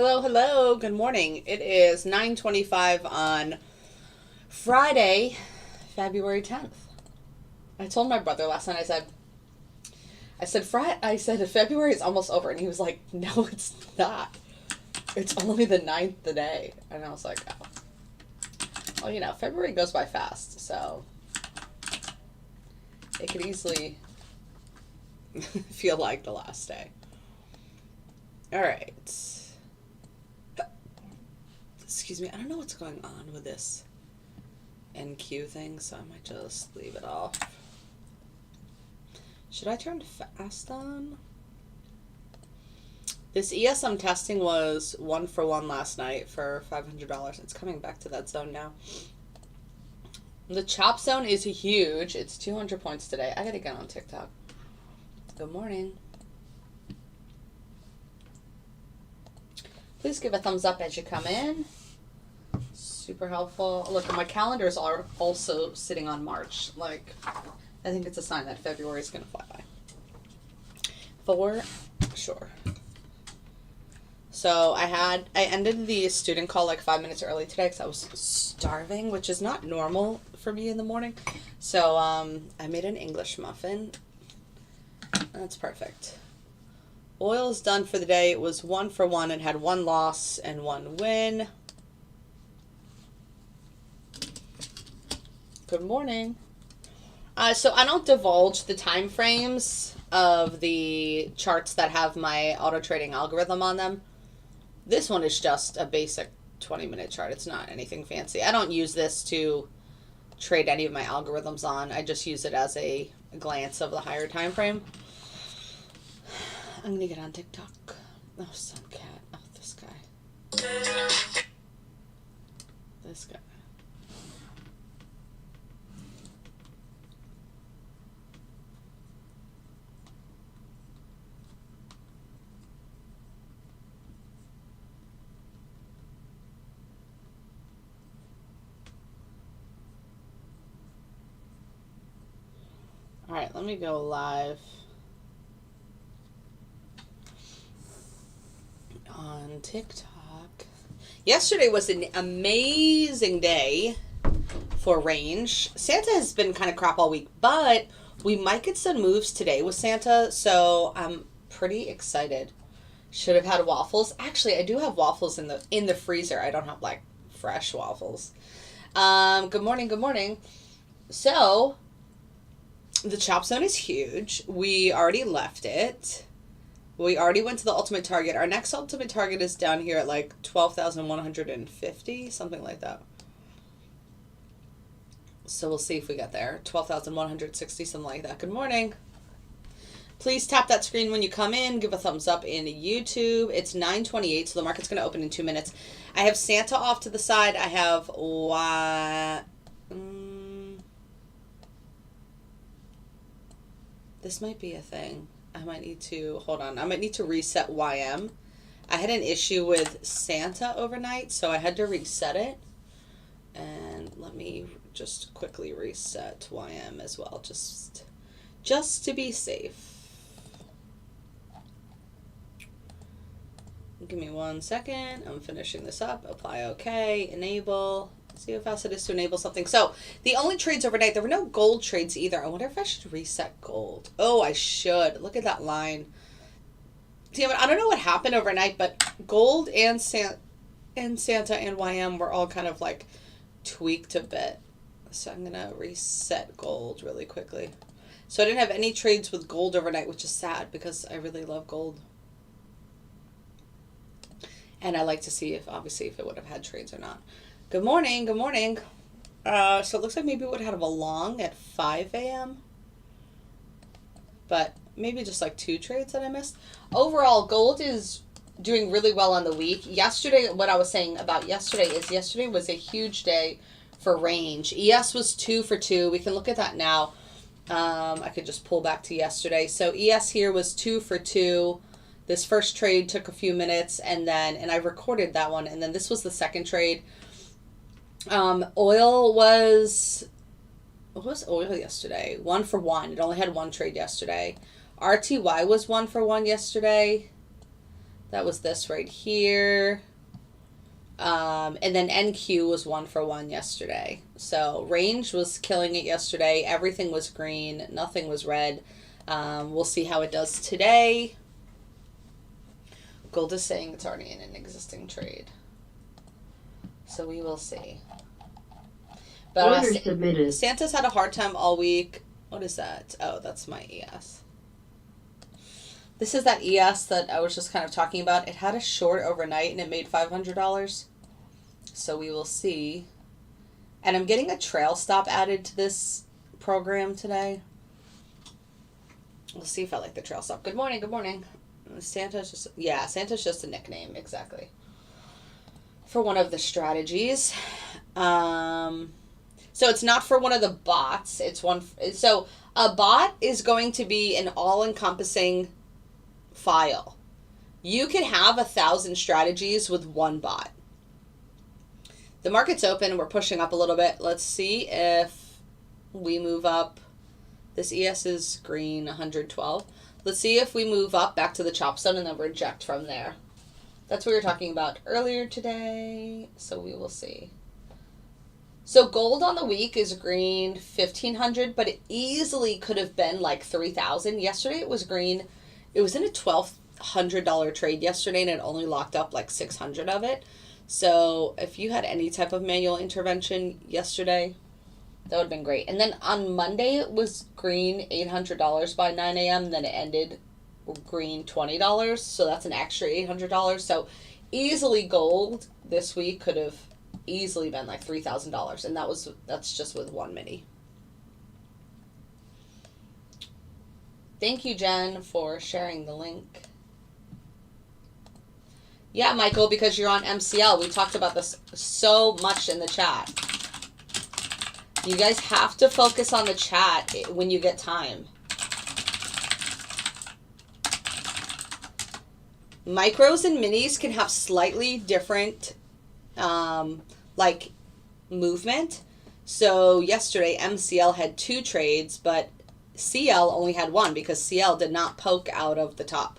Hello, hello. Good morning. It is 9:25 on Friday, February 10th. I told my brother last night. I said February is almost over, and he was like, "No, it's not. It's only the 9th today." And I was like, "Oh, well, February goes by fast, so it could easily feel like the last day." All right. Excuse me, I don't know what's going on with this NQ thing, so I might just leave it off. Should I turn fast on? This ES I'm testing was 1-for-1 last night for $500. It's coming back to that zone now. The chop zone is huge. It's 200 points today. I gotta get on TikTok. Good morning. Please give a thumbs up as you come in. Super helpful. Look, my calendars are also sitting on March. Like, I think it's a sign that February is going to fly by. For sure. So I ended the student call like 5 minutes early today because I was starving, which is not normal for me in the morning. So I made an English muffin. That's perfect. Oil is done for the day. It was 1-for-1. It had 1 loss and 1 win. Good morning. So I don't divulge the time frames of the charts that have my auto trading algorithm on them. This one is just a basic 20-minute chart. It's not anything fancy. I don't use this to trade any of my algorithms on. I just use it as a glance of the higher time frame. I'm gonna get on TikTok. Oh, sun cat. Oh, this guy. This guy. All right, let me go live on TikTok. Yesterday was an amazing day for range. Santa has been kind of crap all week, but we might get some moves today with Santa, so I'm pretty excited. Should have had waffles. Actually, I do have waffles in the freezer. I don't have like fresh waffles. Good morning, good morning. So the chop zone is huge. We already left it. We already went to the ultimate target. Our next ultimate target is down here at like 12,150, something like that. So we'll see if we get there. 12,160, something like that. Good morning. Please tap that screen when you come in. Give a thumbs up in YouTube. It's 9:28, so the market's going to open in 2 minutes. I have Santa off to the side. I have this might be a thing. I might need to, hold on. I might need to reset YM. I had an issue with Santa overnight, so I had to reset it. And let me just quickly reset YM as well, just to be safe. Give me 1 second. I'm finishing this up. Apply OK. Enable. See how fast it is to enable something. So the only trades overnight, there were no gold trades either. I wonder if I should reset gold. Oh, I should. Look at that line. Damn it. I don't know what happened overnight, but gold and Santa and YM were all kind of like tweaked a bit. So I'm going to reset gold really quickly. So I didn't have any trades with gold overnight, which is sad because I really love gold. And I like to see if it would have had trades or not. Good morning. Good morning. So it looks like maybe we would have a long at 5 a.m. But maybe just like 2 trades that I missed. Overall, gold is doing really well on the week. Yesterday, what I was saying about yesterday is yesterday was a huge day for range. ES was 2 for 2. We can look at that now. I could just pull back to yesterday. So ES here was 2 for 2. This first trade took a few minutes, and I recorded that one, and then this was the second trade. Oil was, what was oil yesterday? 1-for-1. It only had 1 trade yesterday. RTY was 1-for-1 yesterday. That was this right here. And then NQ was 1-for-1 yesterday. So range was killing it yesterday. Everything was green. Nothing was red. We'll see how it does today. Gold is saying it's already in an existing trade. So we will see. But Order submitted. Santa's had a hard time all week. What is that? Oh, that's my ES. This is that ES that I was just kind of talking about. It had a short overnight and it made $500. So we will see. And I'm getting a trail stop added to this program today. We'll see if I like the trail stop. Good morning, good morning. Santa's just a nickname, exactly. For one of the strategies. So it's not for one of the bots. It's one. So a bot is going to be an all-encompassing file. You can have 1,000 strategies with one bot. The market's open. We're pushing up a little bit. Let's see if we move up. This ES is green, 112. Let's see if we move up back to the chop zone and then reject from there. That's what we were talking about earlier today. So we will see. So gold on the week is green, 1,500, but it easily could have been like 3,000. Yesterday it was green. It was in a $1,200 trade yesterday and it only locked up like 600 of it. So if you had any type of manual intervention yesterday, that would have been great. And then on Monday it was green, $800 by 9 a.m. Then it ended green, $20. So that's an extra $800. So easily gold this week could have easily been like $3,000, and that's just with one mini. Thank you, Jen, for sharing the link. Yeah, Michael, because you're on MCL. We talked about this so much in the chat. You guys have to focus on the chat when you get time. Micros and minis can have slightly different like movement. So yesterday MCL had 2 trades, but CL only had 1 because CL did not poke out of the top.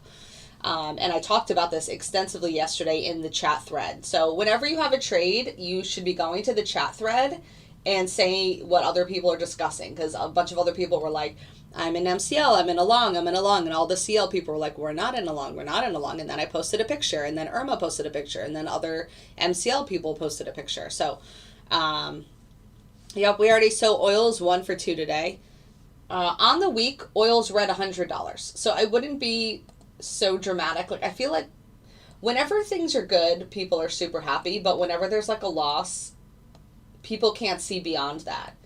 And I talked about this extensively yesterday in the chat thread. So whenever you have a trade, you should be going to the chat thread and saying what other people are discussing, because a bunch of other people were like, I'm in MCL, I'm in a long, and all the CL people were like, we're not in a long, and then I posted a picture, and then Irma posted a picture, and then other MCL people posted a picture. So, yep, we already, so oil is 1 for 2 today. On the week, oil's red $100. So I wouldn't be so dramatic. Like, I feel like whenever things are good, people are super happy, but whenever there's like a loss, people can't see beyond that.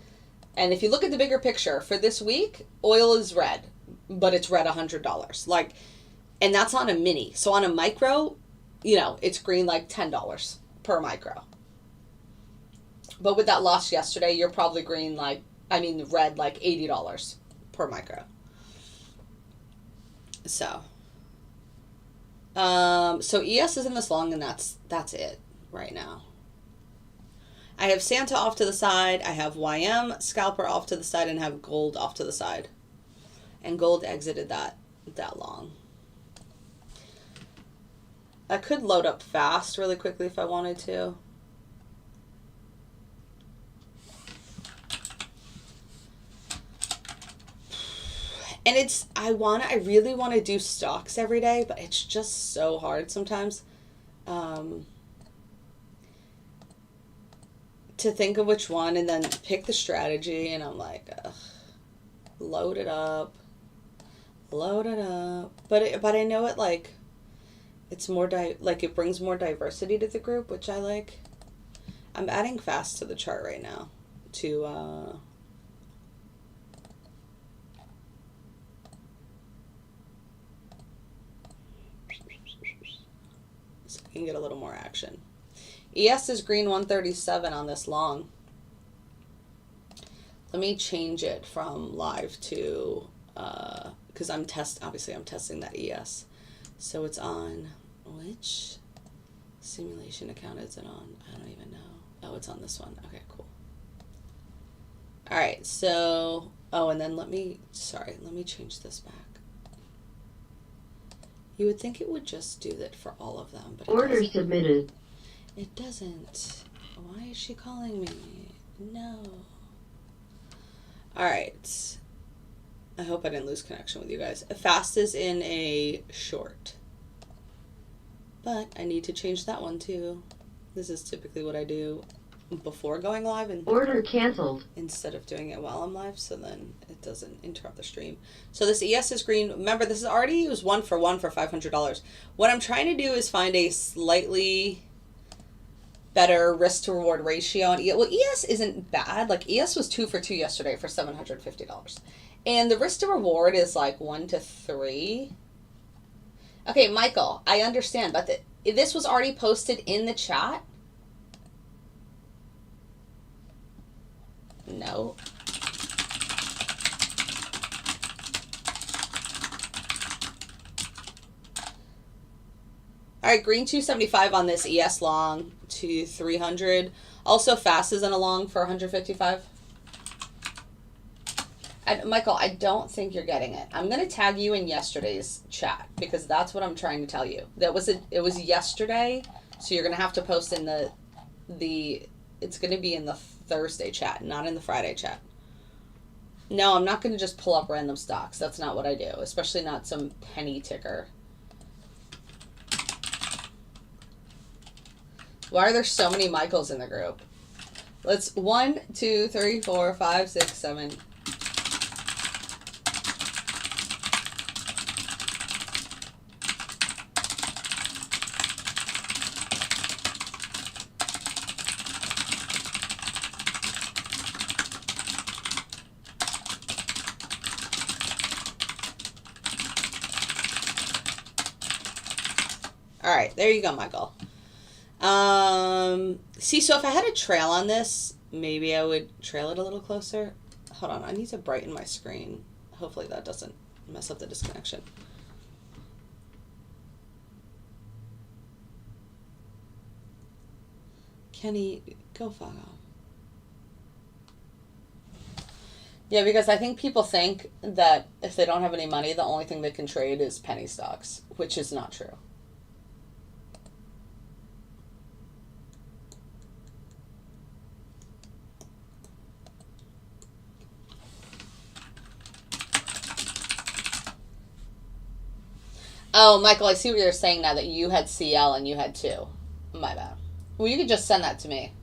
And if you look at the bigger picture for this week, oil is red, but it's red $100. Like, and that's on a mini. So on a micro, you know, it's green like $10 per micro. But with that loss yesterday, you're probably green like, red like $80 per micro. So ES is in this long, and that's it right now. I have Santa off to the side. I have YM scalper off to the side, and have gold off to the side. And gold exited that long. I could load up fast really quickly if I wanted to. And I really want to do stocks every day, but it's just so hard sometimes. To think of which one and then pick the strategy, and I'm like, ugh, load it up. But I know it, like, it's more it brings more diversity to the group, which I like. I'm adding fast to the chart right now to so we can get a little more action. ES is green 137 on this long. Let me change it from live to, because I'm testing that ES. So it's on, which simulation account is it on? I don't even know. Oh, it's on this one. Okay, cool. All right, so, and then let me change this back. You would think it would just do that for all of them, but Order submitted. It doesn't. Why is she calling me? No. Alright. I hope I didn't lose connection with you guys. Fast is in a short. But I need to change that one too. This is typically what I do before going live and order canceled instead of doing it while I'm live, so then it doesn't interrupt the stream. So this ES is green. Remember, this is already used 1 for 1 for $500. What I'm trying to do is find a slightly better risk to reward ratio on ES. Well, ES isn't bad. Like ES was 2 for 2 yesterday for $750. And the risk to reward is like 1 to 3. Okay, Michael, I understand, but this was already posted in the chat. No. All right, green 275 on this ES long to 300. Also, fast isn't a long for 155. And Michael, I don't think you're getting it. I'm going to tag you in yesterday's chat because that's what I'm trying to tell you. It was yesterday, so you're going to have to post in it's going to be in the Thursday chat, not in the Friday chat. No, I'm not going to just pull up random stocks. That's not what I do, especially not some penny ticker. Why are there so many Michaels in the group? Let's 1, 2, 3, 4, 5, 6, 7. All right, there you go, Michael. See, so if I had a trail on this, maybe I would trail it a little closer. Hold on, I need to brighten my screen. Hopefully that doesn't mess up the disconnection. Kenny, go follow. Yeah, because I think people think that if they don't have any money, the only thing they can trade is penny stocks, which is not true. Oh, Michael, I see what you're saying now, that you had CL and you had 2. My bad. Well, you could just send that to me.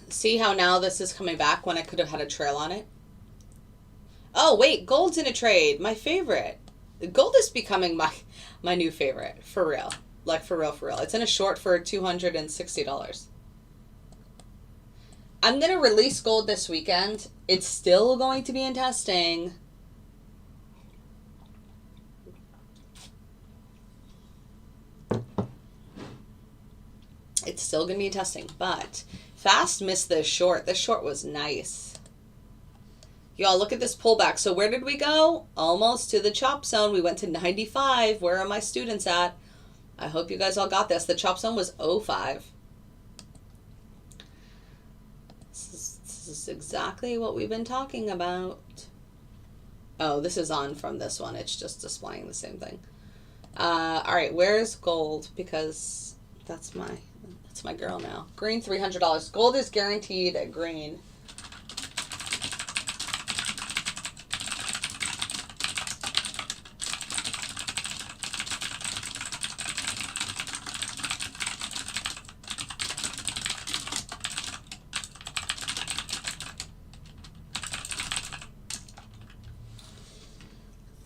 See how now this is coming back when I could have had a trail on it? Oh, wait, gold's in a trade. My favorite. Gold is becoming my new favorite. For real. Like, for real, for real. It's in a short for $260. I'm going to release gold this weekend. It's still going to be in testing. It's still going to be in testing, but fast missed this short. This short was nice. Y'all, look at this pullback. So where did we go? Almost to the chop zone. We went to 95. Where are my students at? I hope you guys all got this. The chop zone was 05. This is exactly what we've been talking about. Oh, this is on from this one. It's just displaying the same thing. All right, where's gold? Because that's my girl now. Green, $300. Gold is guaranteed at green.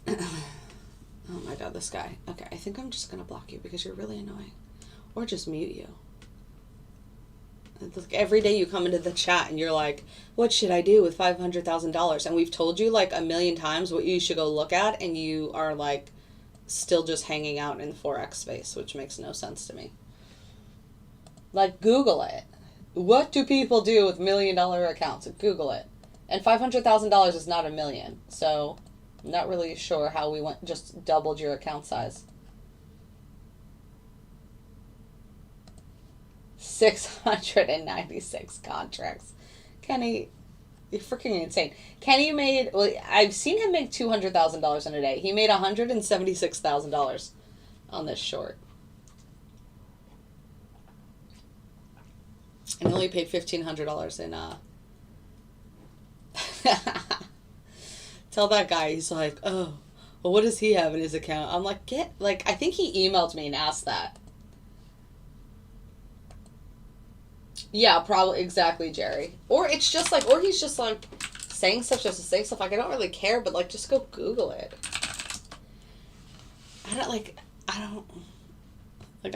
Oh my God, this guy. Okay, I think I'm just going to block you because you're really annoying. Or just mute you. Like every day you come into the chat and you're like, what should I do with $500,000? And we've told you like a million times what you should go look at, and you are like still just hanging out in the forex space, which makes no sense to me. Like, Google it. What do people do with $1 million accounts? Google it. And $500,000 is not $1 million, so I'm not really sure how we just doubled your account size. 696 contracts. Kenny, you're freaking insane. Kenny made, well, I've seen him make $200,000 in a day. He made $176,000 on this short. And he only paid $1,500 in, tell that guy, he's like, oh, well, what does he have in his account? I'm like, I think he emailed me and asked that. Yeah, probably, exactly, Jerry. Or it's just like, or he's just like saying stuff just to say stuff. Like, I don't really care, but like, just go Google it. I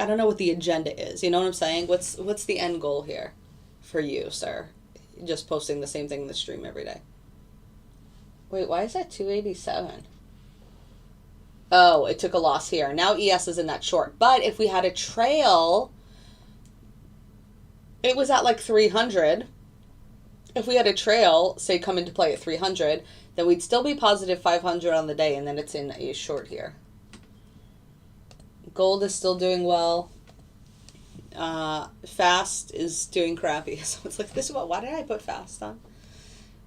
don't know what the agenda is. You know what I'm saying? What's the end goal here for you, sir? Just posting the same thing in the stream every day. Wait, why is that 287? Oh, it took a loss here. Now ES is in that short. But if we had a trail, it was at like 300. If we had a trail, say, come into play at 300, then we'd still be positive 500 on the day, and then it's in a short here. Gold is still doing well. Fast is doing crappy. So it's like, why did I put fast on?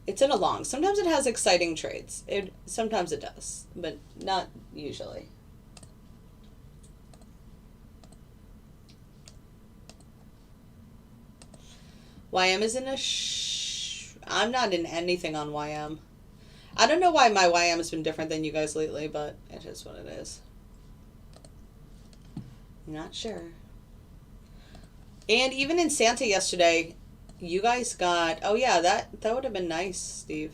It's in a long. Sometimes it has exciting trades. Sometimes it does, but not usually. YM is in a I'm not in anything on YM. I don't know why my YM has been different than you guys lately, but it is what it is. I'm not sure. And even in Santa yesterday, you guys got, oh yeah, that would have been nice, Steve.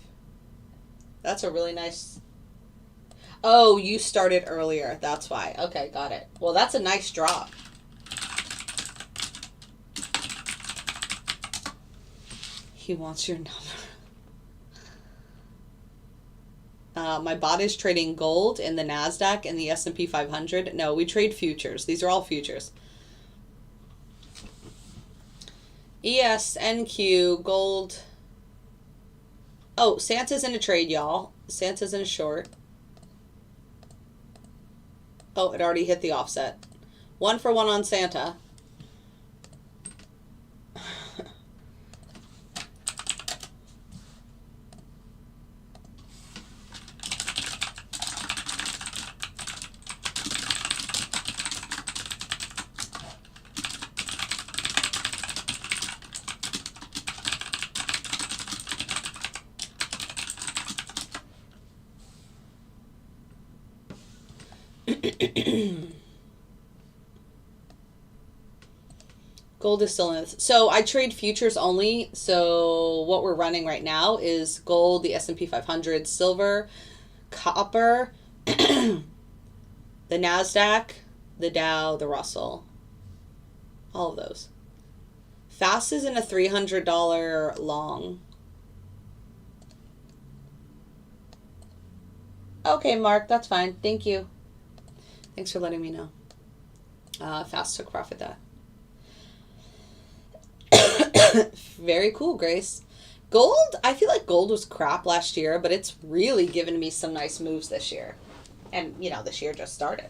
That's a really nice. Oh, you started earlier. That's why. Okay, got it. Well, that's a nice drop. He wants your number. My bot is trading gold in the NASDAQ and the S&P 500. No, we trade futures. These are all futures. ES, NQ, gold. Oh, Santa's in a trade, y'all. Santa's in a short. Oh, it already hit the offset. 1 for 1 on Santa. Gold is still in it. So I trade futures only. So what we're running right now is gold, the S&P 500, silver, copper, the NASDAQ, the Dow, the Russell. All of those. Fast is in a $300 long. Okay, Mark, that's fine. Thank you. Thanks for letting me know. Fast took profit that. Very cool, Grace. Gold, I feel like gold was crap last year, but it's really given me some nice moves this year. And, you know, this year just started.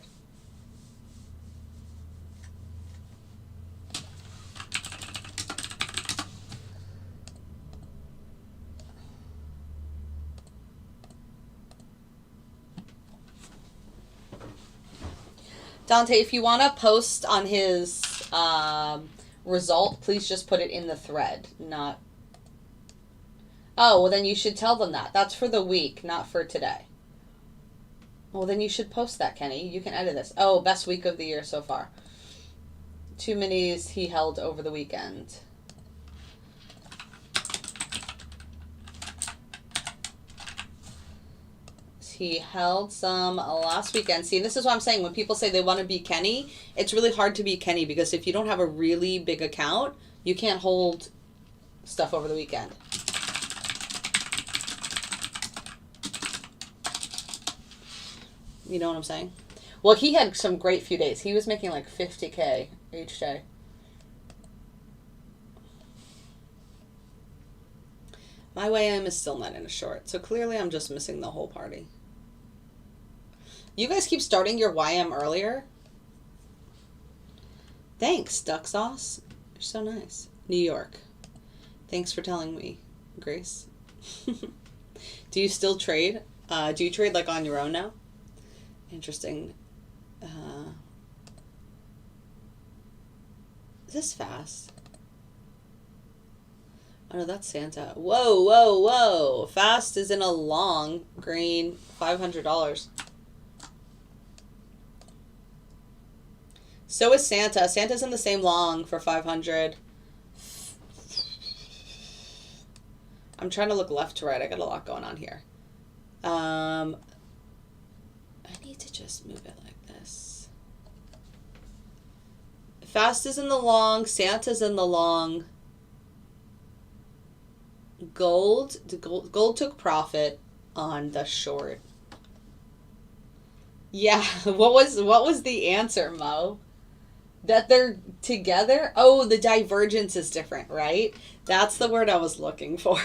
Dante, if you want to post on his result, please just put it in the thread, not... Oh, well then you should tell them that. That's for the week, not for today. Well, then you should post that, Kenny. You can edit this. Oh, best week of the year so far. 2 minis he held over the weekend. He held some last weekend. See, this is what I'm saying. When people say they want to be Kenny, it's really hard to be Kenny because if you don't have a really big account, You can't hold stuff over the weekend. You know what I'm saying? Well, he had some great few days. He was making like 50K each day. My YM is still not in a short, so clearly I'm just missing the whole party. You guys keep starting your YM earlier? Thanks, Duck Sauce. You're so nice. New York. Thanks for telling me, Grace. Do you still trade? Do you trade like on your own now? Interesting. Is this fast? Oh no, that's Santa. Whoa, whoa, whoa. Fast is in a long green $500. So is Santa. Santa's in the same long for 500. I'm trying to look left to right. I got a lot going on here. I need to just move it like this. Fast is in the long. Santa's in the long. Gold took profit on the short. Yeah, what was the answer, Mo? That they're together? Oh, the divergence is different, right? That's the word I was looking for.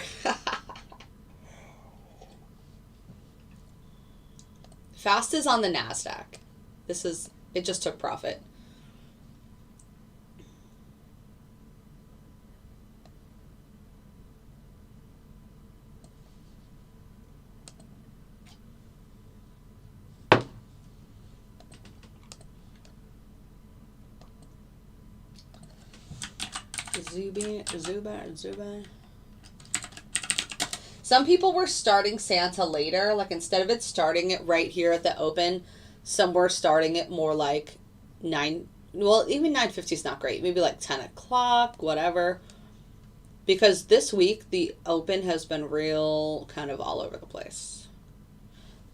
Fast is on the NASDAQ. It just took profit. Zuba. Some people were starting Santa later. Like instead of it starting it right here at the open, some were starting it more like 9. Well, even 9:50 is not great. Maybe like 10 o'clock, whatever. Because this week the open has been real kind of all over the place.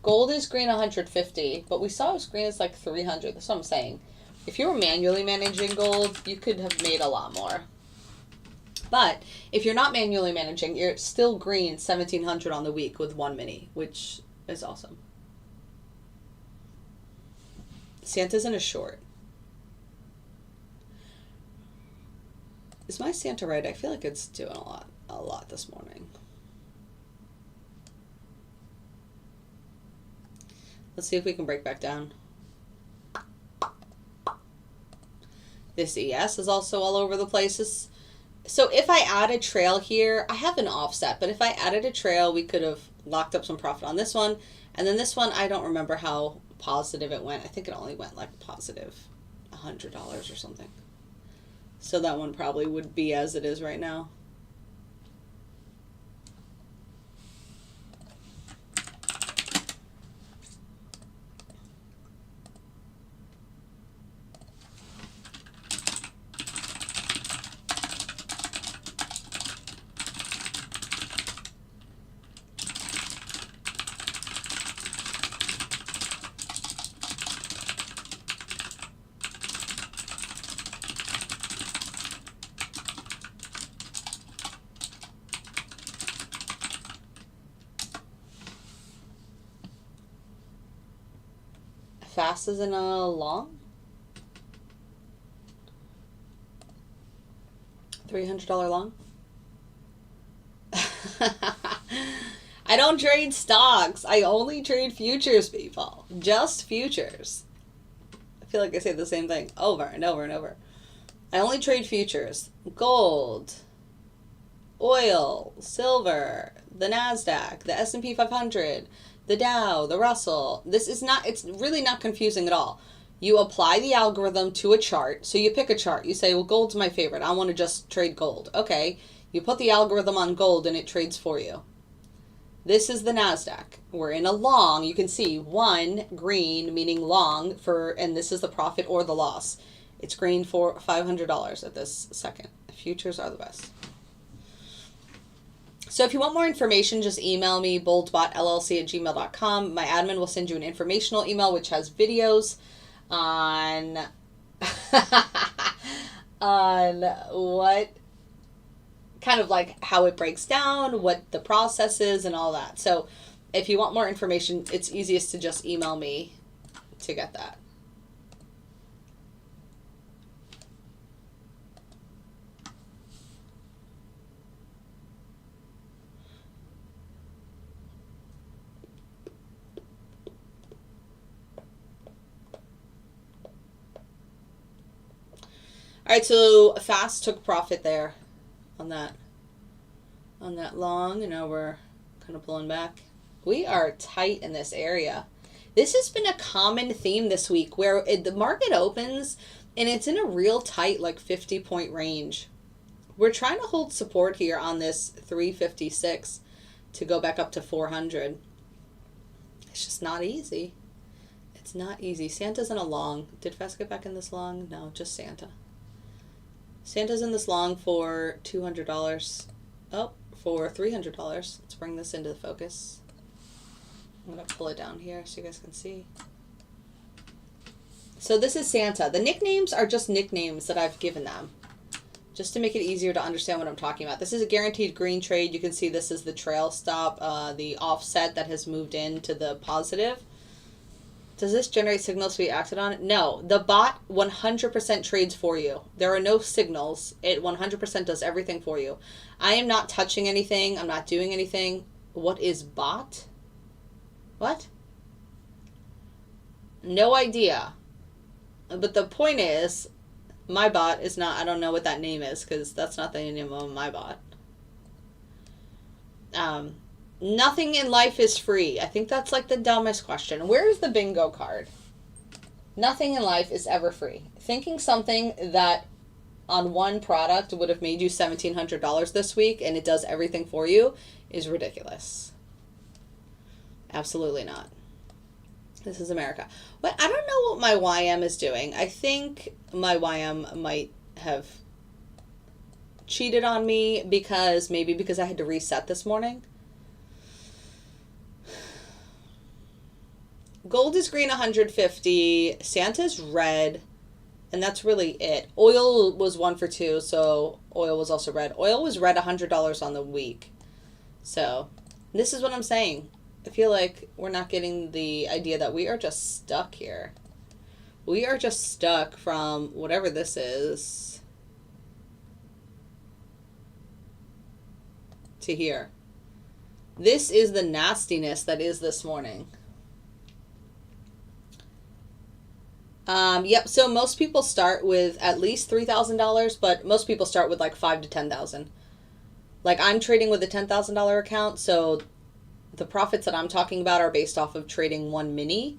Gold is green 150, but we saw it was green as like 300. That's what I'm saying. If you were manually managing gold, you could have made a lot more. But if you're not manually managing, you're still green 1,700 on the week with 1 mini, which is awesome. Santa's in a short. Is my Santa right? I feel like it's doing a lot this morning. Let's see if we can break back down. This ES is also all over the places. So if I add a trail here, I have an offset, but if I added a trail, we could have locked up some profit on this one. And then this one, I don't remember how positive it went. I think it only went like positive $100 or something. So that one probably would be as it is right now. Fast is in a long. $300 long. I don't trade stocks. I only trade futures, people. Just futures. I feel like I say the same thing over and over and over. I only trade futures. Gold, oil, silver, the NASDAQ, the S&P 500, the Dow, the Russell. It's really not confusing at all. You apply the algorithm to a chart. So you pick a chart. You say, well, gold's my favorite. I want to just trade gold. Okay. You put the algorithm on gold and it trades for you. This is the NASDAQ. We're in a long. You can see 1 green, meaning long, and this is the profit or the loss. It's green for $500 at this second. Futures are the best. So if you want more information, just email me, boldbotllc@gmail.com. My admin will send you an informational email, which has videos on, on what kind of like how it breaks down, what the process is, and all that. So if you want more information, it's easiest to just email me to get that. All right, so Fast took profit there on that long, and now we're kind of pulling back. We are tight in this area. This has been a common theme this week where the market opens and it's in a real tight, like 50-point range. We're trying to hold support here on this 356 to go back up to 400. It's just not easy. It's not easy. Santa's in a long. Did Fast get back in this long? No, just Santa. Santa's in this long for $200. Oh, for $300. Let's bring this into the focus. I'm going to pull it down here so you guys can see. So this is Santa. The nicknames are just nicknames that I've given them, just to make it easier to understand what I'm talking about. This is a guaranteed green trade. You can see this is the trail stop, the offset that has moved into the positive. Does this generate signals to be acted on? No. The bot 100% trades for you. There are no signals. It 100% does everything for you. I am not touching anything. I'm not doing anything. What is bot? What? No idea. But the point is, my bot is not, I don't know what that name is because that's not the name of my bot. Nothing in life is free. I think that's like the dumbest question. Where is the bingo card? Nothing in life is ever free. Thinking something that on one product would have made you $1,700 this week and it does everything for you is ridiculous. Absolutely not. This is America. But I don't know what my YM is doing. I think my YM might have cheated on me because I had to reset this morning. Gold is green 150, Santa's red, and that's really it. Oil was 1 for 2, so oil was also red. Oil was red $100 on the week. So this is what I'm saying. I feel like we're not getting the idea that we are just stuck here. We are just stuck from whatever this is to here. This is the nastiness that is this morning. Yep, so most people start with at least $3,000, but most people start with like $5,000 to $10,000. Like I'm trading with a $10,000 account, so the profits that I'm talking about are based off of trading one mini.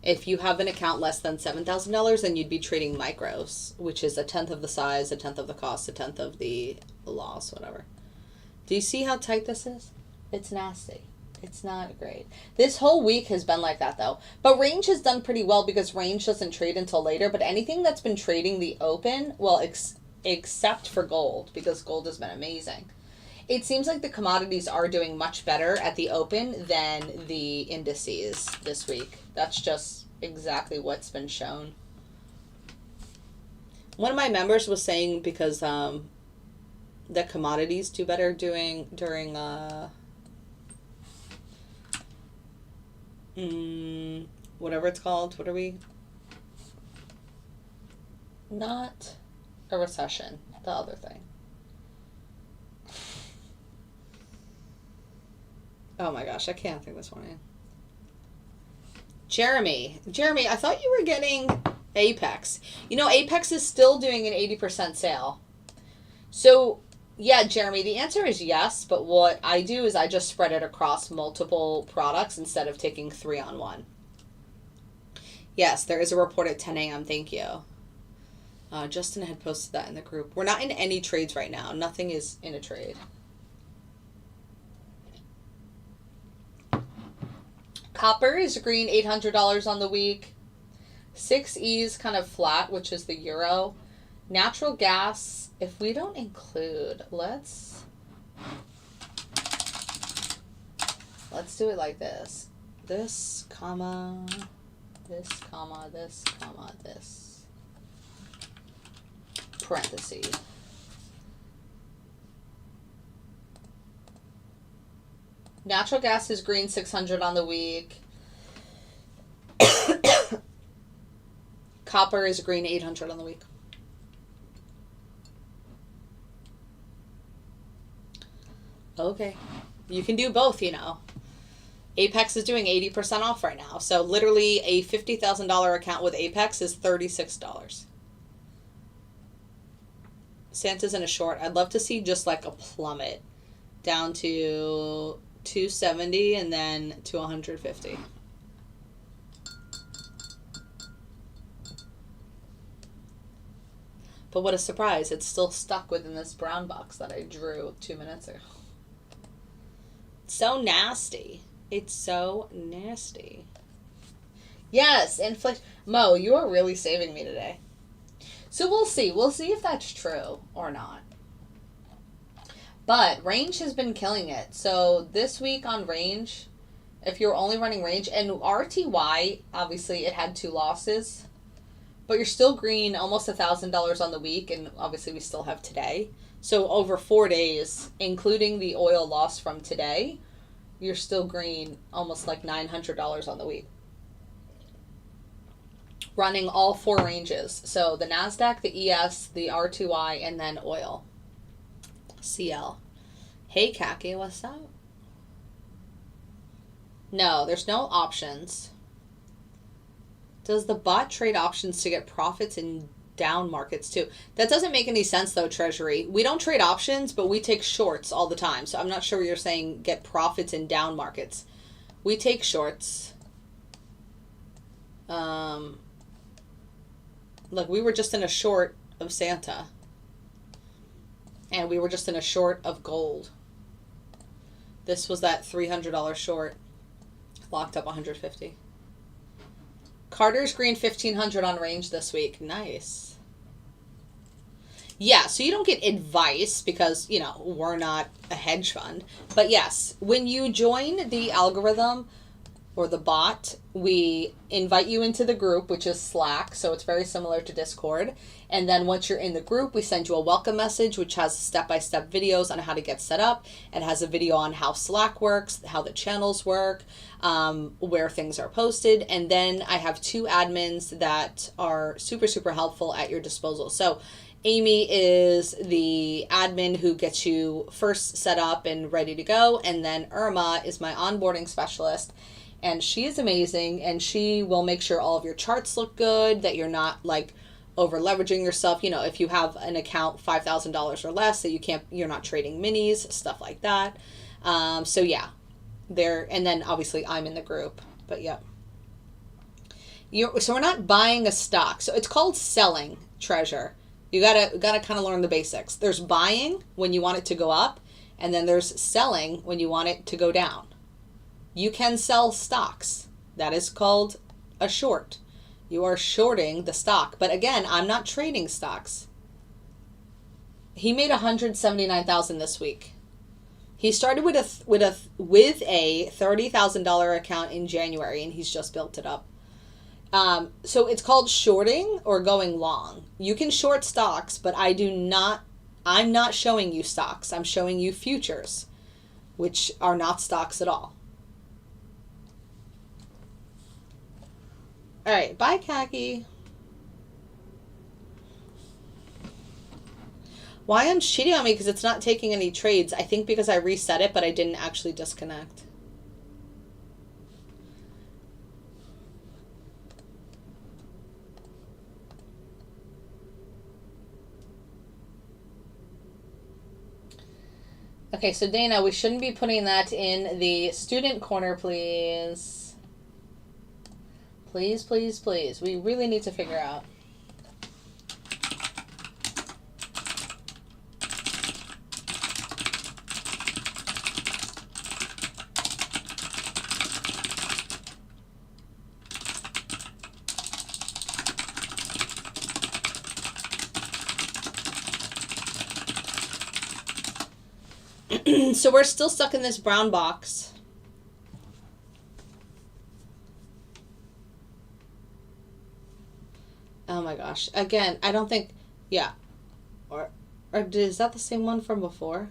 If you have an account less than $7,000, then you'd be trading micros, which is 1/10 of the size, 1/10 of the cost, 1/10 of the loss, whatever. Do you see how tight this is? It's nasty. It's not great. This whole week has been like that, though. But range has done pretty well because range doesn't trade until later. But anything that's been trading the open, well, except for gold, because gold has been amazing. It seems like the commodities are doing much better at the open than the indices this week. That's just exactly what's been shown. One of my members was saying because the commodities do better during whatever it's called. What are we? Not a recession. The other thing. Oh my gosh, I can't think this morning. Jeremy, I thought you were getting Apex. You know, Apex is still doing an 80% sale. So, yeah, Jeremy, the answer is yes, but what I do is I just spread it across multiple products instead of taking 3 on 1. Yes, there is a report at 10 a.m. Thank you. Justin had posted that in the group. We're not in any trades right now. Nothing is in a trade. Copper is green, $800 on the week. 6E's kind of flat, which is the euro. Natural gas, if we don't include, let's do it like this. This, comma, this, comma, this, comma, this. Parentheses. Natural gas is green 600 on the week. Copper is green 800 on the week. Okay. You can do both, you know. Apex is doing 80% off right now. So literally a $50,000 account with Apex is $36. Santa's in a short. I'd love to see just like a plummet down to 270 and then to 150. But what a surprise. It's still stuck within this brown box that I drew 2 minutes ago. So nasty. It's so nasty. Yes, inflation. Mo, you are really saving me today. So we'll see. We'll see if that's true or not. But range has been killing it. So this week on range, if you're only running range, and RTY, obviously it had 2 losses, but you're still green almost $1,000 on the week, and obviously we still have today. So over 4 days, including the oil loss from today, you're still green almost like $900 on the week. Running all 4 ranges. So the NASDAQ, the ES, the R2I, and then oil. CL. Hey, Kaki, what's up? No, there's no options. Does the bot trade options to get profits in down markets too? That doesn't make any sense though, Treasury. We don't trade options, but we take shorts all the time. So I'm not sure what you're saying, get profits in down markets. We take shorts. Look, we were just in a short of Santa. And we were just in a short of gold. This was that $300 short. Locked up 150. Carter's green 1500 on range this week. Nice. Yeah, so you don't get advice because, you know, we're not a hedge fund. But yes, when you join the algorithm or the bot, we invite you into the group, which is Slack. So it's very similar to Discord. And then once you're in the group, we send you a welcome message, which has step-by-step videos on how to get set up. It has a video on how Slack works, how the channels work, where things are posted. And then I have 2 admins that are super, super helpful at your disposal. So Amy is the admin who gets you first set up and ready to go. And then Irma is my onboarding specialist. And she is amazing, and she will make sure all of your charts look good, that you're not like over leveraging yourself. You know, if you have an account $5,000 or less, that you're not trading minis, stuff like that. So yeah, and then obviously I'm in the group, but yeah. So we're not buying a stock. So it's called selling, Treasure. You gotta kind of learn the basics. There's buying when you want it to go up, and then there's selling when you want it to go down. You can sell stocks. That is called a short. You are shorting the stock. But again, I'm not trading stocks. He made $179,000 this week. He started with a $30,000 account in January, and he's just built it up. So it's called shorting or going long. You can short stocks, but I'm not showing you stocks. I'm showing you futures, which are not stocks at all. All right, bye, Kaki. Why I'm cheating on me? Because it's not taking any trades. I think because I reset it, but I didn't actually disconnect. Okay, so Dana, we shouldn't be putting that in the student corner, please. Please, please, please. We really need to figure out. So we're still stuck in this brown box. Oh my gosh. Again, I don't think, yeah. Or is that the same one from before?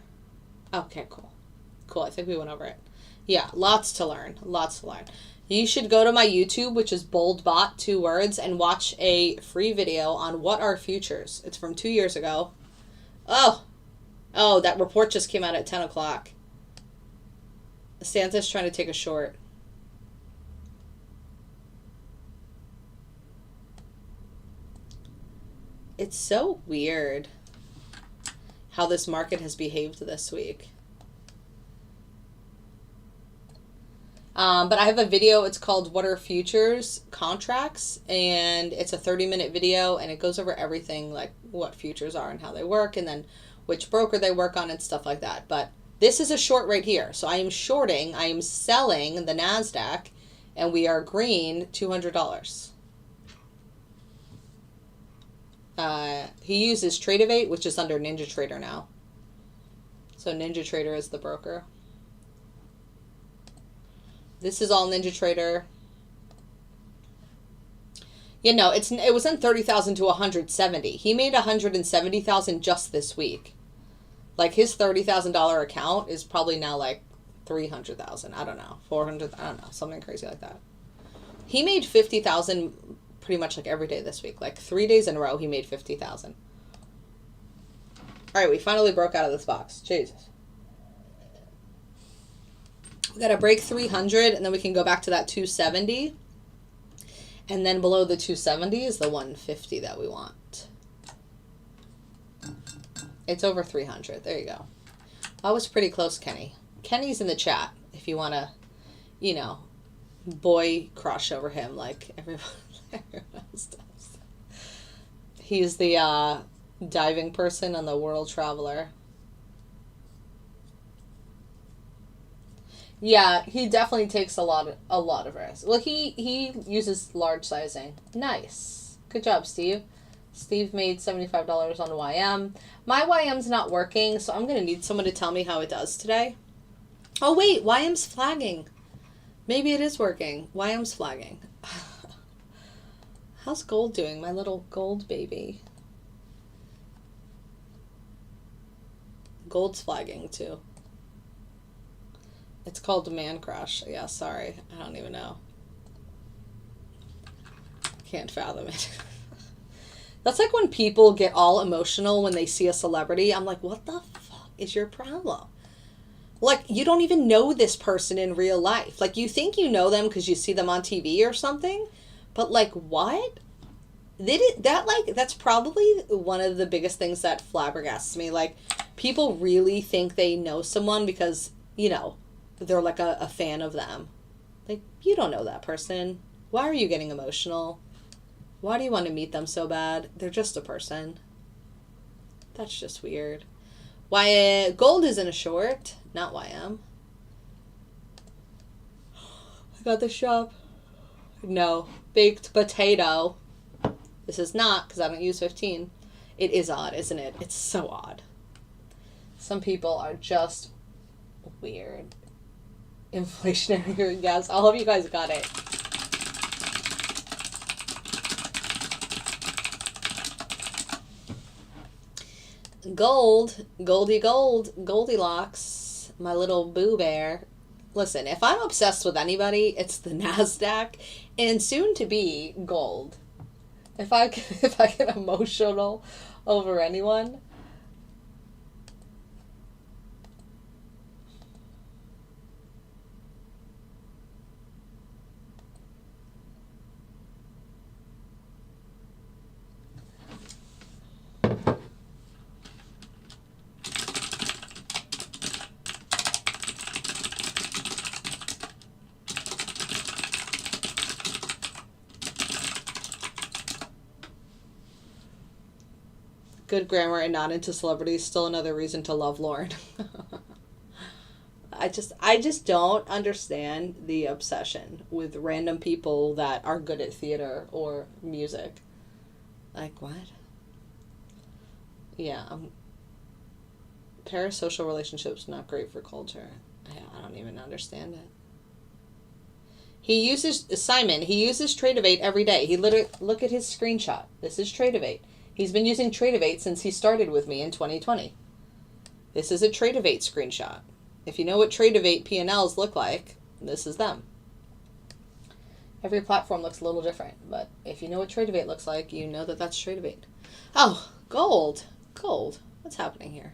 Okay, cool. Cool, I think we went over it. Yeah, lots to learn. Lots to learn. You should go to my YouTube, which is BoldBot, 2 words, and watch a free video on what are futures. It's from 2 years ago. Oh, that report just came out at 10 o'clock. Santa's trying to take a short. It's so weird how this market has behaved this week. But I have a video, it's called What Are Futures Contracts, and it's a 30-minute video, and it goes over everything, like what futures are and how they work, and then which broker they work on and stuff like that. But this is a short right here. So I am shorting, I am selling the NASDAQ, and we are green $200. He uses Tradeovate, which is under NinjaTrader now. So NinjaTrader is the broker. This is all NinjaTrader. You know, it was in 30,000 to 170. He made 170,000 just this week. Like his $30,000 account is probably now like 300,000. I don't know, 400. I don't know, something crazy like that. He made 50,000 pretty much like every day this week. Like 3 days in a row, he made 50,000. All right, we finally broke out of this box. Jesus. We got to break 300, and then we can go back to that 270. And then below the 270 is the 150 that we want. It's over 300. There you go. I was pretty close, Kenny. Kenny's in the chat if you want to, you know, boy crush over him like everyone else does. He's the diving person on the World Traveler. Yeah, he definitely takes a lot of risks. Well, he uses large sizing. Nice. Good job, Steve. Steve made $75 on YM. My YM's not working, so I'm going to need someone to tell me how it does today. Oh, wait, YM's flagging. Maybe it is working. YM's flagging. How's gold doing, my little gold baby? Gold's flagging, too. It's called Demand Crush. Yeah, sorry. I don't even know. Can't fathom it. That's like when people get all emotional when they see a celebrity. I'm like, what the fuck is your problem? Like, you don't even know this person in real life. Like, you think you know them because you see them on TV or something. But, like, what? That's probably one of the biggest things that flabbergasts me. Like, people really think they know someone because, you know, they're like a fan of them. Like, you don't know that person. Why are you getting emotional? Why do you want to meet them so bad? They're just a person. That's just weird. Why gold is in a short, not YM. I got the shop. No, baked potato. This is not because I don't use 15. It is odd, isn't it? It's so odd. Some people are just weird. Inflationary gas. I hope you guys got it. Gold, Goldilocks, my little boo bear. Listen, if I'm obsessed with anybody, it's the NASDAQ and soon to be gold. If I get emotional over anyone, good grammar and not into celebrities, still another reason to love Lauren. I just don't understand the obsession with random people that are good at theater or music. Like, what? Yeah, parasocial relationships not great for culture. I don't even understand it. He uses Tradeovate every day. He literally, look at his screenshot. This is Tradeovate. He's been using Tradeovate since he started with me in 2020. This is a Tradeovate screenshot. If you know what Tradeovate P&Ls look like, this is them. Every platform looks a little different, but if you know what Tradeovate looks like, you know that that's Tradeovate. Oh, gold. Gold. What's happening here?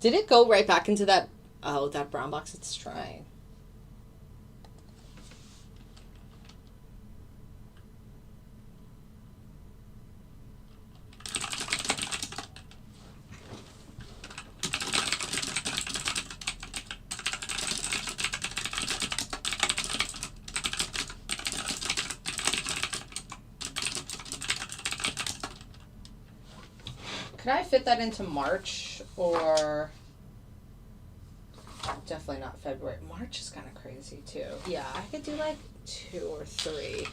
Did it go right back into that? Oh, that brown box it's trying. Could I fit that into March or definitely not February? March is kind of crazy too. Yeah, I could do like 2 or 3.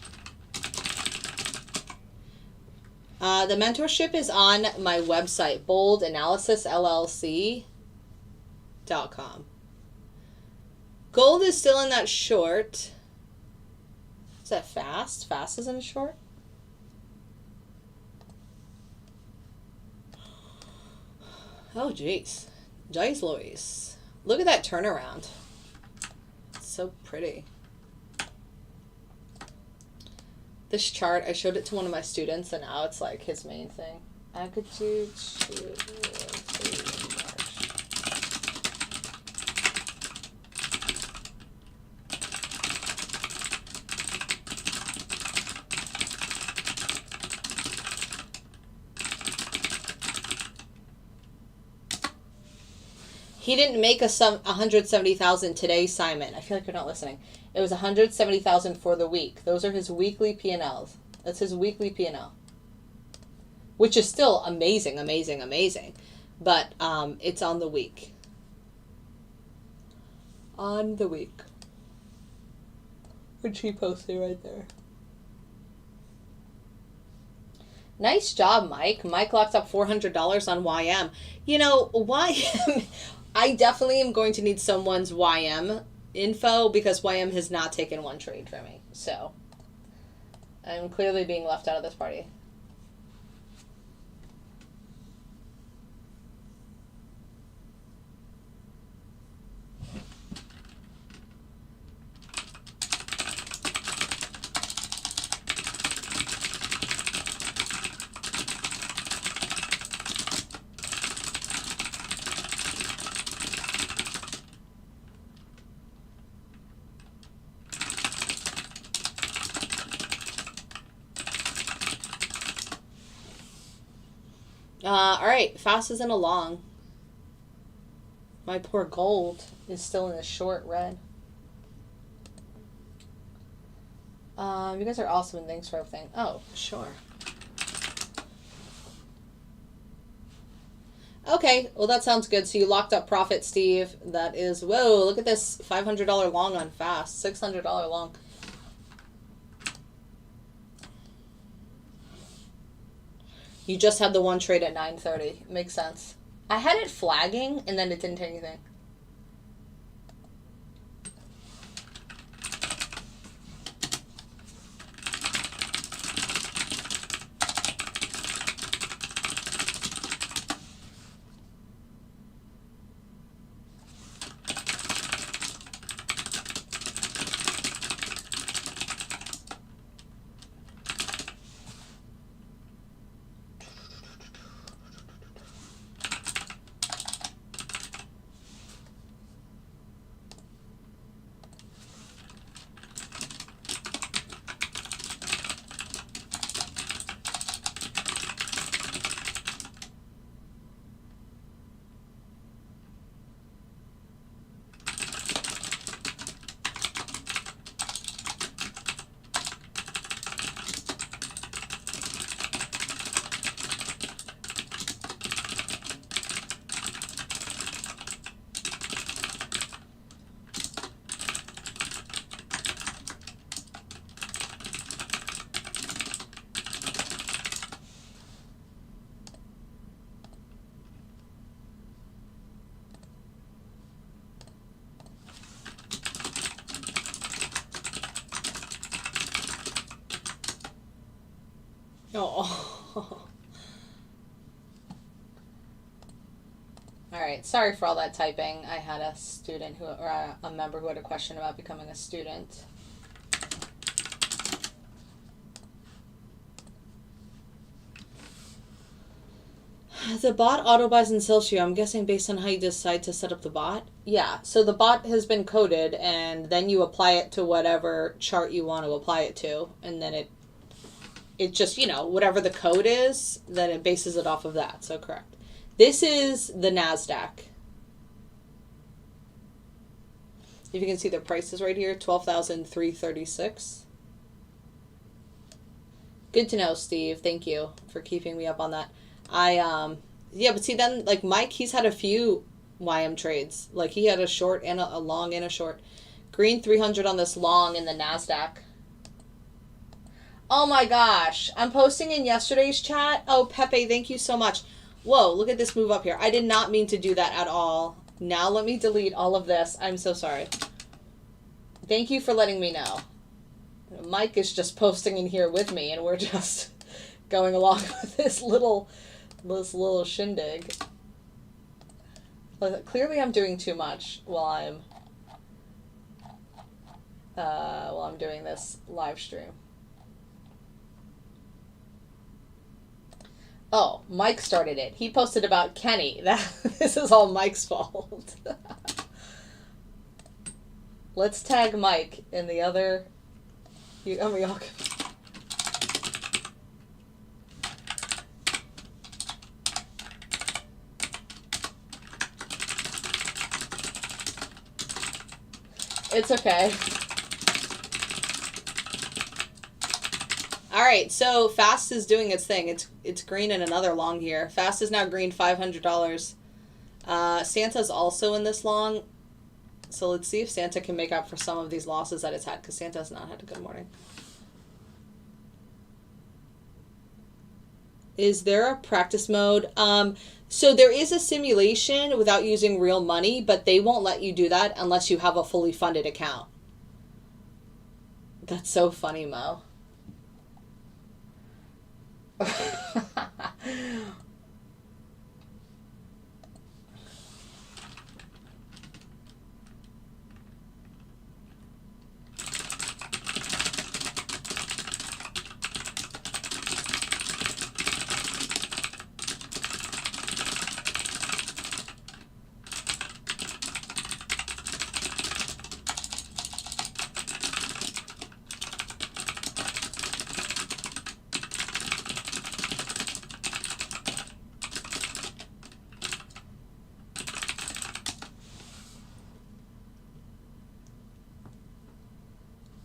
The mentorship is on my website, boldanalysis.llc.com. Gold is still in that short. Is that fast? Fast is in a short? Oh, jeez. Jeez Louise. Look at that turnaround. It's so pretty. This chart, I showed it to one of my students, and now it's like his main thing. I could do 2 or 3 in March. He didn't make 170,000 today, Simon. I feel like you're not listening. It was 170,000 for the week. Those are his weekly P&Ls. That's his weekly P&L, which is still amazing, amazing, amazing. But it's on the week. On the week. Which he posted right there. Nice job, Mike. Mike locked up $400 on YM. You know, YM... I definitely am going to need someone's YM info because YM has not taken one trade for me. So I'm clearly being left out of this party. All right, fast isn't a long. My poor gold is still in the short red. You guys are awesome and thanks for everything. Oh, sure. Okay, well that sounds good. So you locked up profit, Steve. That is, whoa, look at this $500 long on fast, $600 long. You just had the one trade at 9:30. Makes sense. I had it flagging and then it didn't take anything. Oh. All right. Sorry for all that typing. I had a student or a member who had a question about becoming a student. The bot auto buys and sells you. I'm guessing based on how you decide to set up the bot. Yeah. So the bot has been coded, and then you apply it to whatever chart you want to apply it to, and then it just, whatever the code is, then it bases it off of that. So correct. This is the NASDAQ. If you can see the prices right here, 12,336. Good to know, Steve. Thank you for keeping me up on that. Yeah, but see then, like Mike, he's had a few YM trades. Like he had a short and a long and a short. Green 300 on this long in the NASDAQ. Oh my gosh. I'm posting in yesterday's chat. Oh, Pepe, thank you so much. Whoa, look at this move up here. I did not mean to do that at all. Now let me delete all of this. I'm so sorry. Thank you for letting me know. Mike is just posting in here with me, and we're just going along with this little shindig. Clearly I'm doing too much while I'm doing this live stream. Oh, Mike started it. He posted about Kenny. This is all Mike's fault. Let's tag Mike in the other. Y'all can. It's okay. All right, so Fast is doing its thing. It's green in another long here. Fast is now green $500. Santa's also in this long. So let's see if Santa can make up for some of these losses that it's had, because Santa has not had a good morning. Is there a practice mode? So there is a simulation without using real money, but they won't let you do that unless you have a fully funded account. That's so funny, Mo.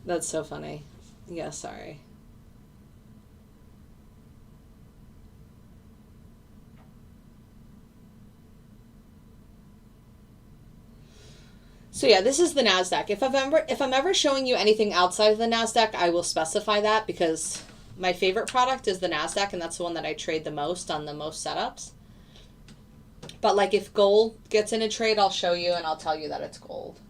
That's so funny. Yeah, sorry. So yeah, this is the NASDAQ. If I'm ever showing you anything outside of the NASDAQ, I will specify that, because my favorite product is the NASDAQ, and that's the one that I trade the most on the most setups. But like if gold gets in a trade, I'll show you and I'll tell you that it's gold.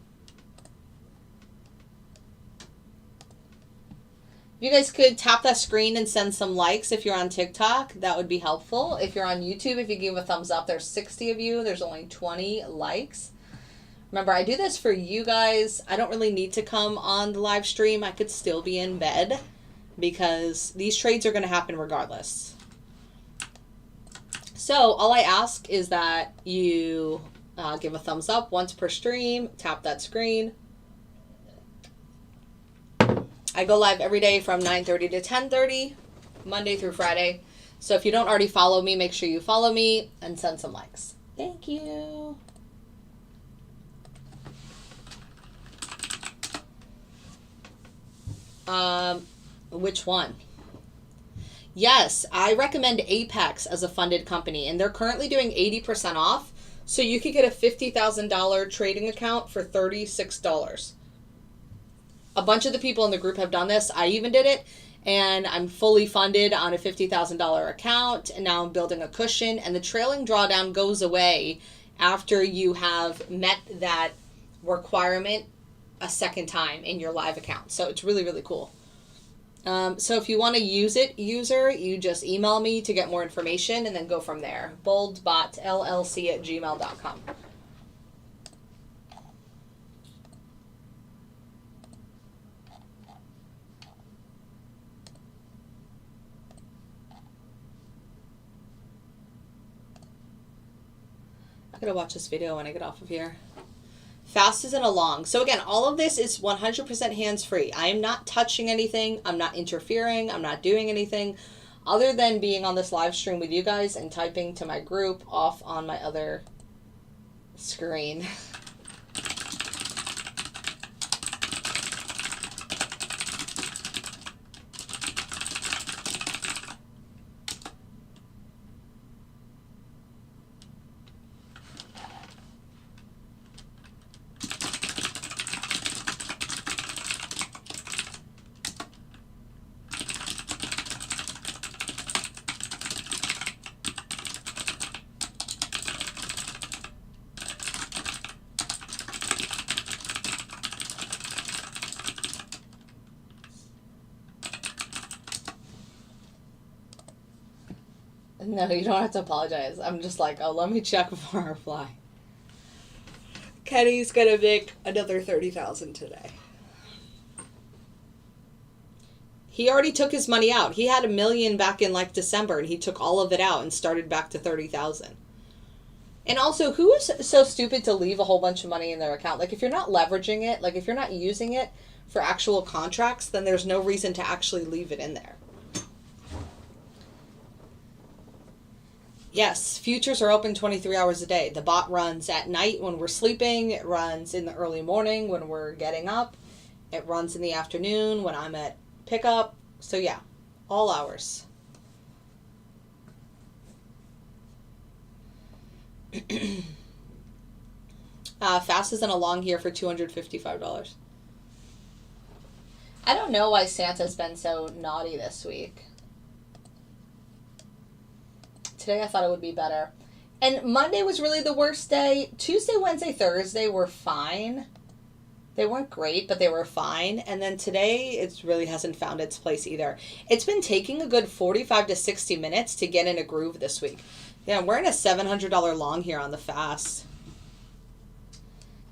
If you guys could tap that screen and send some likes if you're on TikTok, that would be helpful. If you're on YouTube, if you give a thumbs up, there's 60 of you. There's only 20 likes. Remember, I do this for you guys. I don't really need to come on the live stream. I could still be in bed because these trades are going to happen regardless. So all I ask is that you give a thumbs up once per stream, tap that screen. I go live every day from 9:30 to 10:30, Monday through Friday. So if you don't already follow me, make sure you follow me and send some likes. Thank you. Which one? Yes, I recommend Apex as a funded company, and they're currently doing 80% off. So you could get a $50,000 trading account for $36. A bunch of the people in the group have done this. I even did it, and I'm fully funded on a $50,000 account, and now I'm building a cushion, and the trailing drawdown goes away after you have met that requirement a second time in your live account. So it's really, really cool. So if you want to use it, user, you just email me to get more information and then go from there. boldbotllc@gmail.com. I gotta watch this video when I get off of here. Fast isn't a long. So again, all of this is 100% hands-free. I am not touching anything. I'm not interfering. I'm not doing anything other than being on this live stream with you guys and typing to my group off on my other screen. No, you don't have to apologize. I'm just like, oh, let me check before I reply. Kenny's gonna make another $30,000 today. He already took his money out. He had $1 million back in like December, and he took all of it out and started back to 30,000. And also, who is so stupid to leave a whole bunch of money in their account? Like, if you're not leveraging it, like if you're not using it for actual contracts, then there's no reason to actually leave it in there. Yes, futures are open 23 hours a day. The bot runs at night when we're sleeping. It runs in the early morning when we're getting up. It runs in the afternoon when I'm at pickup. So yeah, all hours. Fast isn't a long here for $255. I don't know why Santa's been so naughty this week. Today I thought it would be better. And Monday was really the worst day. Tuesday, Wednesday, Thursday were fine. They weren't great, but they were fine. And then today, it really hasn't found its place either. It's been taking a good 45 to 60 minutes to get in a groove this week. Yeah, we're in a $700 long here on the fast.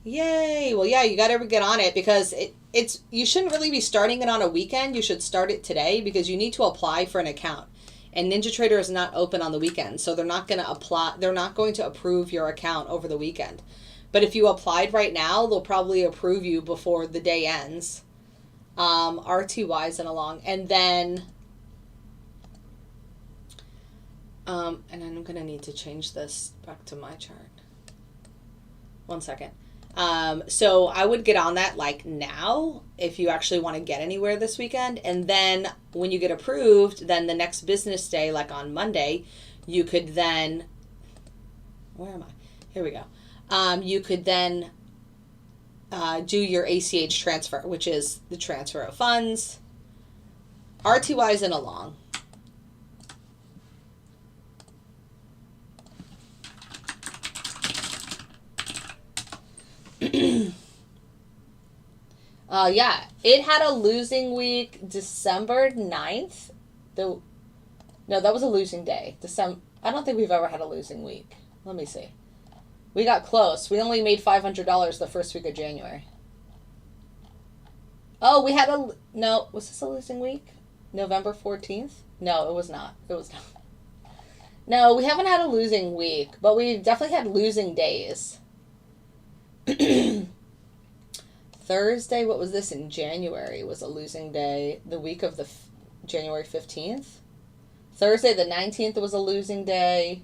Yay. Well, yeah, you got to get on it because it's you shouldn't really be starting it on a weekend. You should start it today because you need to apply for an account. And NinjaTrader is not open on the weekend, so they're not going to apply. They're not going to approve your account over the weekend. But if you applied right now, they'll probably approve you before the day ends. RTY isn't along, and then, and I'm going to need to change this back to my chart. 1 second. So I would get on that like now if you actually want to get anywhere this weekend. And then when you get approved, then the next business day, like on Monday, you could then, where am I? Here we go. You could then do your ACH transfer, which is the transfer of funds. RTY isn't along. Yeah, it had a losing week December 9th. No, that was a losing day. I don't think we've ever had a losing week. Let me see. We got close. We only made $500 the first week of January. Oh, we had no, was this a losing week? November 14th? No, it was not. It was not. No, we haven't had a losing week, but we definitely had losing days. Thursday, what was this in January, was a losing day. The week of the January 15th. Thursday the 19th was a losing day.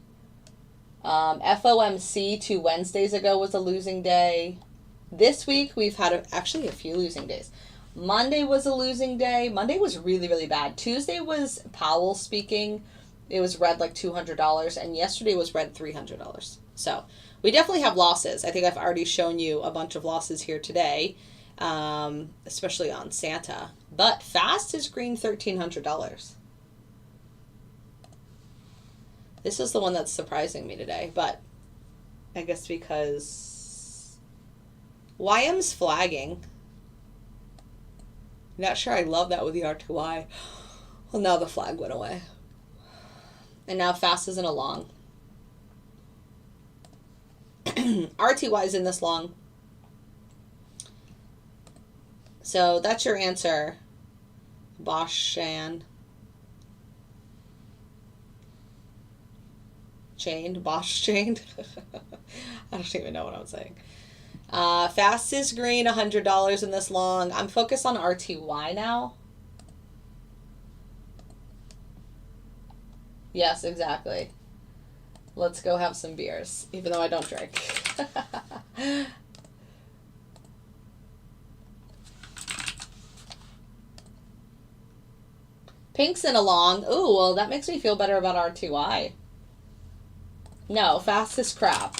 FOMC 2 Wednesdays ago was a losing day. This week we've had actually a few losing days. Monday was a losing day. Monday was really, really bad. Tuesday was Powell speaking. It was red like $200, and yesterday was red $300. So we definitely have losses. I think I've already shown you a bunch of losses here today, especially on Santa. But fast is green $1,300. This is the one that's surprising me today, but I guess because YM's flagging. Not sure I love that with the R2Y. Well, now the flag went away. And now fast isn't a long. RTY is in this long. So that's your answer, Bosch-Chained. Bosch-Chained. I don't even know what I'm saying. Fast is green, $100 in this long. I'm focused on RTY now. Yes, exactly. Let's go have some beers, even though I don't drink. Pink's in a long. Ooh, well, that makes me feel better about R2I. No, fast is crap.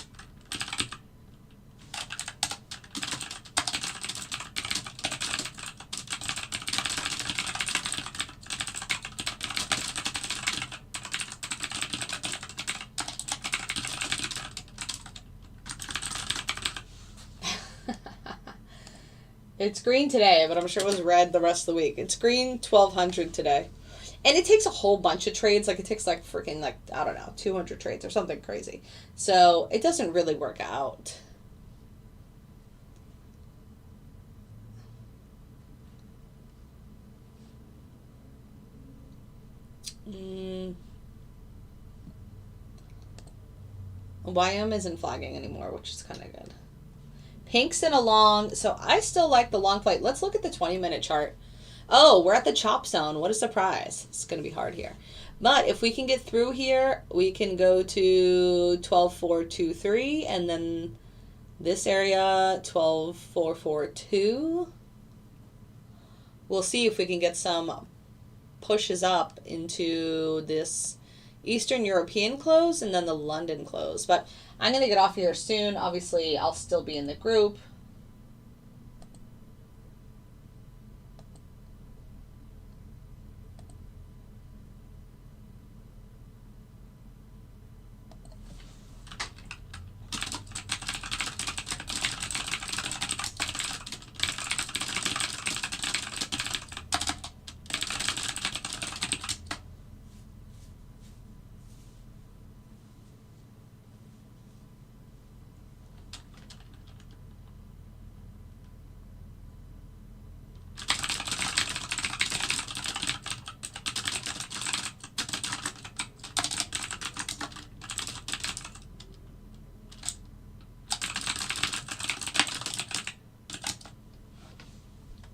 It's green today, but I'm sure it was red the rest of the week. It's green 1200 today. And it takes a whole bunch of trades. Like, it takes like freaking, like, I don't know, 200 trades or something crazy. So it doesn't really work out. YM isn't flagging anymore, which is kind of good. Pink's in a long, so I still like the long plate. Let's look at the 20-minute chart. Oh, we're at the chop zone. What a surprise. It's going to be hard here. But if we can get through here, we can go to 12.423, and then this area, 12.442. We'll see if we can get some pushes up into this Eastern European close and then the London close. But I'm going to get off here soon. Obviously, I'll still be in the group.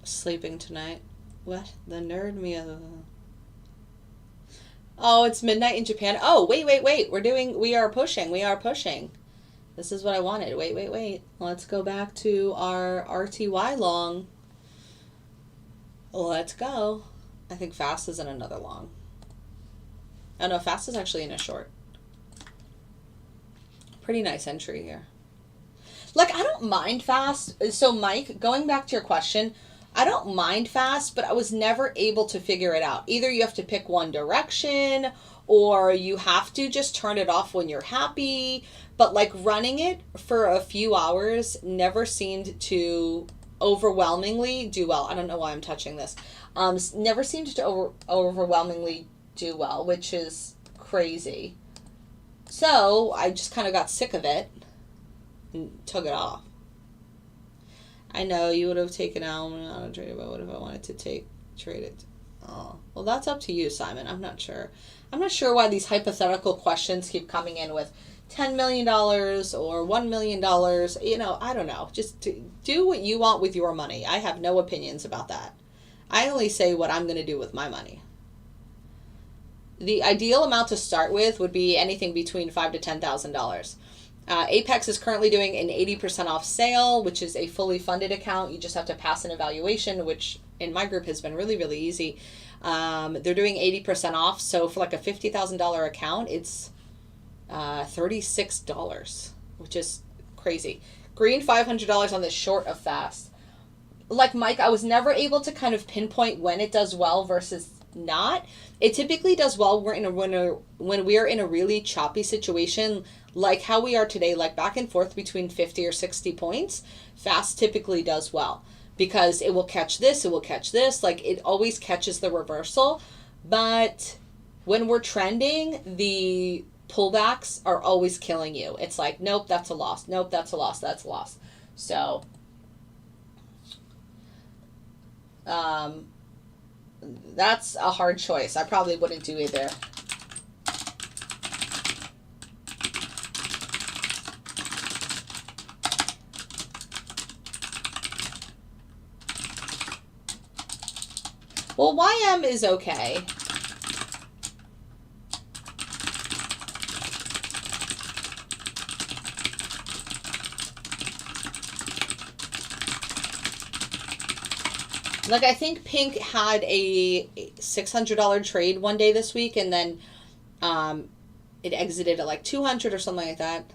Sleeping tonight. What? The nerd me. Oh, it's midnight in Japan. Oh, wait. We are pushing. This is what I wanted. Wait. Let's go back to our RTY long. Let's go. I think fast is in another long. Oh no, fast is actually in a short. Pretty nice entry here. Like, I don't mind fast. So Mike, going back to your question, I don't mind fast, but I was never able to figure it out. Either you have to pick one direction, or you have to just turn it off when you're happy. But like, running it for a few hours never seemed to overwhelmingly do well. I don't know why I'm touching this. Never seemed to overwhelmingly do well, which is crazy. So I just kind of got sick of it and took it off. I know you would have taken Algo out of trade, but what if I wanted to trade it? Oh, well, that's up to you, Simon. I'm not sure. I'm not sure why these hypothetical questions keep coming in with $10 million or $1 million. You know, I don't know. Just do what you want with your money. I have no opinions about that. I only say what I'm going to do with my money. The ideal amount to start with would be anything between $5,000 to $10,000. Apex is currently doing an 80% off sale, which is a fully funded account. You just have to pass an evaluation, which in my group has been really, really easy. They're doing 80% off. So for like a $50,000 account, it's $36, which is crazy. Green, $500 on this short of fast. Like Mike, I was never able to kind of pinpoint when it does well versus not. It typically does well when we are in a really choppy situation, like how we are today, like back and forth between 50 or 60 points. Fast typically does well. because it will catch this, it will catch this. Like, it always catches the reversal. But when we're trending, the pullbacks are always killing you. It's like, nope, that's a loss. Nope, that's a loss. That's a loss. So, that's a hard choice. I probably wouldn't do either. Well, YM is okay. Like, I think Pink had a $600 trade one day this week, and then it exited at like 200 or something like that.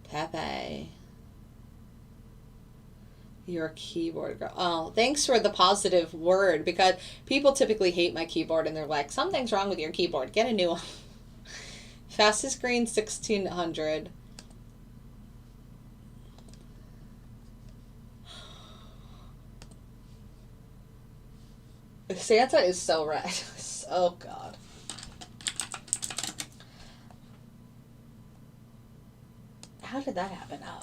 Pepe. You're a keyboard girl. Oh, thanks for the positive word, because people typically hate my keyboard and they're like, something's wrong with your keyboard. Get a new one. Fastest green, 1600. Santa is so red. Oh, God. How did that happen? Oh.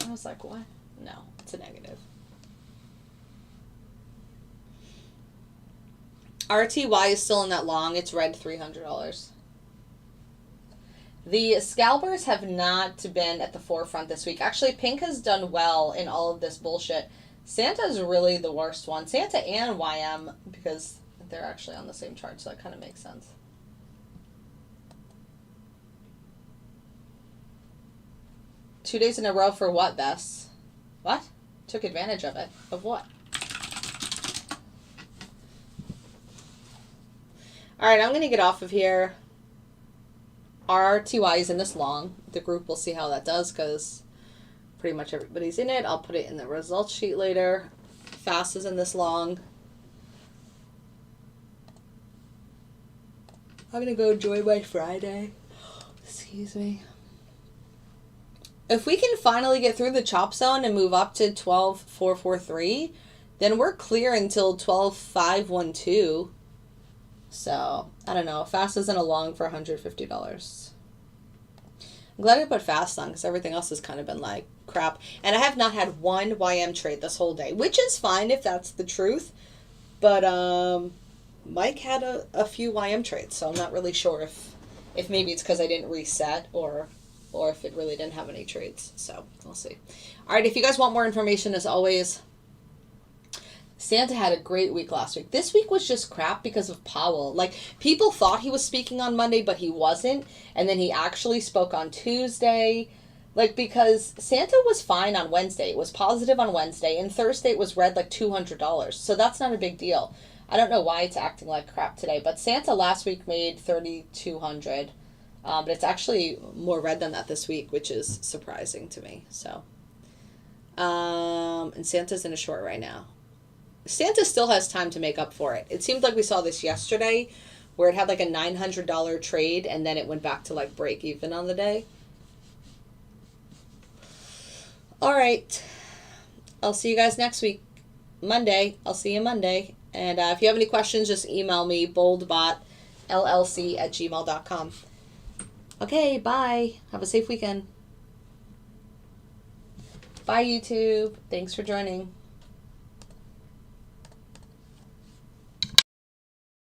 I was like, what? No, it's a negative. RTY is still in that long. It's red $300. The scalpers have not been at the forefront this week. Actually, Pink has done well in all of this bullshit. Santa's really the worst one. Santa and YM, because they're actually on the same chart, so that kind of makes sense. Two days in a row for what, Bess? What? Took advantage of it. Of what? Alright, I'm going to get off of here. RTY is in this long. The group, will see how that does, because pretty much everybody's in it. I'll put it in the results sheet later. Fast is in this long. I'm going to go enjoy my Friday. Excuse me. If we can finally get through the chop zone and move up to 12,443, then we're clear until 12,512. So, I don't know. Fast isn't a long for $150. I'm glad I put fast on, because everything else has kind of been like crap. And I have not had one YM trade this whole day, which is fine if that's the truth. But Mike had a few YM trades, so I'm not really sure if maybe it's because I didn't reset or if it really didn't have any trades. So, we'll see. All right, if you guys want more information, as always, Santa had a great week last week. This week was just crap because of Powell. Like, people thought he was speaking on Monday, but he wasn't. And then he actually spoke on Tuesday. Like, because Santa was fine on Wednesday. It was positive on Wednesday. And Thursday it was red like $200. So that's not a big deal. I don't know why it's acting like crap today. But Santa last week made $3,200. But it's actually more red than that this week, which is surprising to me. So, and Santa's in a short right now. Santa still has time to make up for it. It seemed like we saw this yesterday, where it had like a $900 trade, and then it went back to like break even on the day. All right. I'll see you guys next week. Monday. I'll see you Monday. And if you have any questions, just email me, boldbotllc@gmail.com. Okay, bye. Have a safe weekend. Bye, YouTube. Thanks for joining.